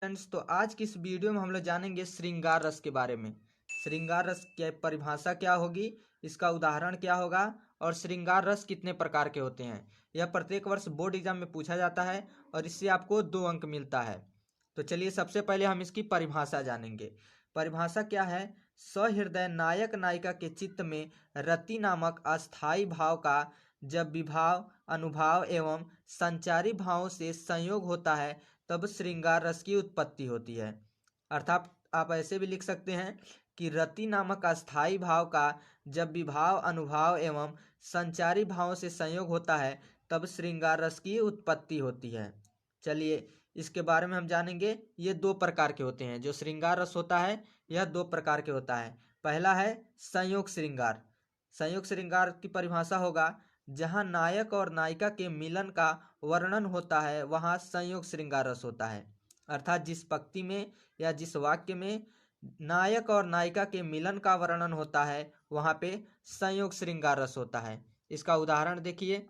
Friends, तो आज की इस वीडियो में हम लोग जानेंगे श्रृंगार रस के बारे में। श्रृंगार रस की परिभाषा क्या होगी, इसका उदाहरण क्या होगा और श्रृंगार रस कितने प्रकार के होते हैं। यह प्रत्येक वर्ष बोर्ड एग्जाम में पूछा जाता है और इससे आपको 2 अंक मिलता है। तो चलिए सबसे पहले हम इसकी परिभाषा जानेंगे। परिभाषा क्या है? सहृदय नायक नायिका के चित्त में रति नामक अस्थाई भाव का जब विभाव, अनुभाव एवं संचारी भावों से संयोग होता है तब श्रृंगार रस की उत्पत्ति होती है। अर्थात आप ऐसे भी लिख सकते हैं कि रति नामक अस्थाई भाव का जब विभाव, अनुभाव एवं संचारी भावों से संयोग होता है तब श्रृंगार रस की उत्पत्ति होती है। चलिए इसके बारे में हम जानेंगे। ये 2 प्रकार के होते हैं। जो श्रृंगार रस होता है यह 2 प्रकार के होता है। पहला है संयोग श्रृंगार। संयोग श्रृंगार की परिभाषा होगा जहाँ नायक और नायिका के मिलन का वर्णन होता है वहाँ संयोग श्रृंगार रस होता है। अर्थात जिस पंक्ति में या जिस वाक्य में नायक और नायिका के मिलन का वर्णन होता है वहाँ पे संयोग श्रृंगार रस होता है। इसका उदाहरण देखिए।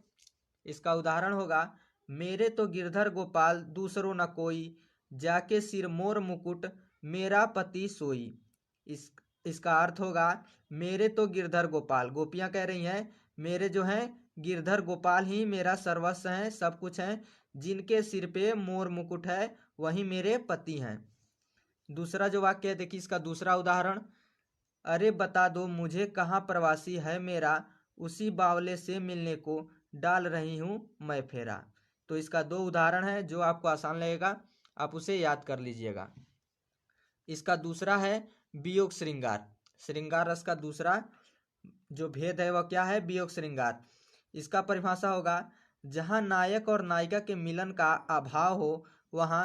इसका उदाहरण होगा मेरे तो गिरधर गोपाल दूसरो न कोई, जाके सिर मोर मुकुट मेरा पति सोई। इसका अर्थ होगा मेरे तो गिरधर गोपाल, गोपियाँ कह रही हैं मेरे जो हैं गिरधर गोपाल ही मेरा सर्वस्व हैं, सब कुछ हैं, जिनके सिर पे मोर मुकुट है वही मेरे पति हैं। दूसरा जो वाक्य है देखिए, इसका दूसरा उदाहरण, अरे बता दो मुझे कहाँ प्रवासी है मेरा, उसी बावले से मिलने को डाल रही हूँ मैं फेरा। तो इसका 2 उदाहरण है, जो आपको आसान लगेगा आप उसे याद कर लीजिएगा। इसका दूसरा है वियोग श्रृंगार। श्रृंगार रस का दूसरा जो भेद है वह क्या है? वियोग श्रृंगार। इसका परिभाषा होगा जहाँ नायक और नायिका के मिलन का अभाव हो वहाँ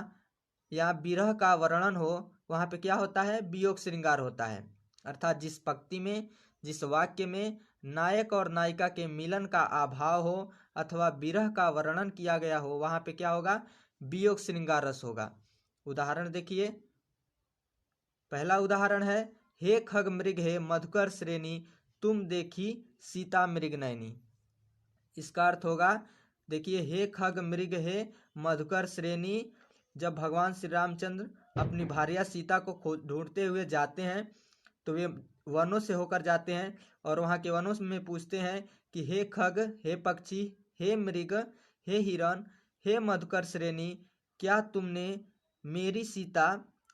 या विरह का वर्णन हो वहाँ पे क्या होता है? वियोग श्रृंगार होता है। अर्थात जिस पंक्ति में, जिस वाक्य में नायक और नायिका के मिलन का अभाव हो अथवा विरह का वर्णन किया गया हो वहाँ पे क्या होगा? वियोग श्रृंगार रस होगा। उदाहरण देखिए। पहला उदाहरण है हे खग मृग हे मधुकर श्रेणी, तुम देखी सीता मृग नैनी। इसका अर्थ होगा देखिए, हे खग मृग हे मधुकर श्रेणी, जब भगवान श्री रामचंद्र अपनी भार्या सीता को ढूंढते हुए जाते हैं तो वे वनों से होकर जाते हैं और वहाँ के वनों में पूछते हैं कि हे खग, हे पक्षी, हे मृग, हे हिरण, हे मधुकर श्रेणी, क्या तुमने मेरी सीता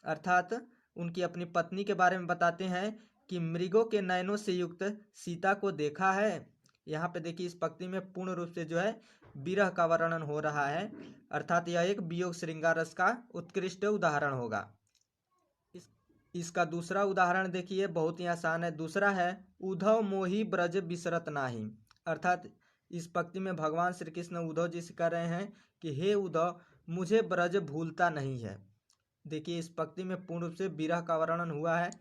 अर्थात उनकी अपनी पत्नी के बारे में बताते हैं कि मृगों के नयनों से युक्त सीता को देखा है। यहाँ पे देखिए इस पंक्ति में पूर्ण रूप से जो है विरह का वर्णन हो रहा है। अर्थात यह एक वियोग श्रृंगार रस का उत्कृष्ट उदाहरण होगा। इसका दूसरा उदाहरण देखिए, बहुत ही आसान है। दूसरा है उद्धव मोहि ब्रज बिसरत नाही। अर्थात इस पंक्ति में भगवान श्री कृष्ण उद्धव जी से कह रहे हैं कि हे उद्धव, मुझे ब्रज भूलता नहीं है। देखिए इस पंक्ति में पूर्ण रूप से विरह का वर्णन हुआ है।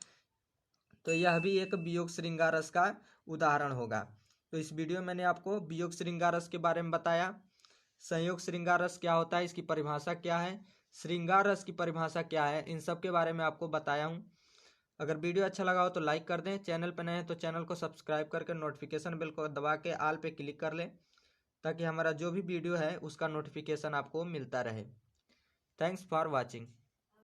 तो यह भी एक वियोग श्रृंगार रस का उदाहरण होगा। तो इस वीडियो में मैंने आपको वियोग श्रृंगार रस के बारे में बताया। संयोग श्रृंगार रस क्या होता है, इसकी परिभाषा क्या है, श्रृंगार रस की परिभाषा क्या है, इन सब के बारे में आपको बताया हूँ। अगर वीडियो अच्छा लगा हो तो लाइक कर दें। चैनल पर नए हैं तो चैनल को सब्सक्राइब करके नोटिफिकेशन बेल को दबा के ऑल पे क्लिक कर लें ताकि हमारा जो भी वीडियो है उसका नोटिफिकेशन आपको मिलता रहे। Thanks for watching.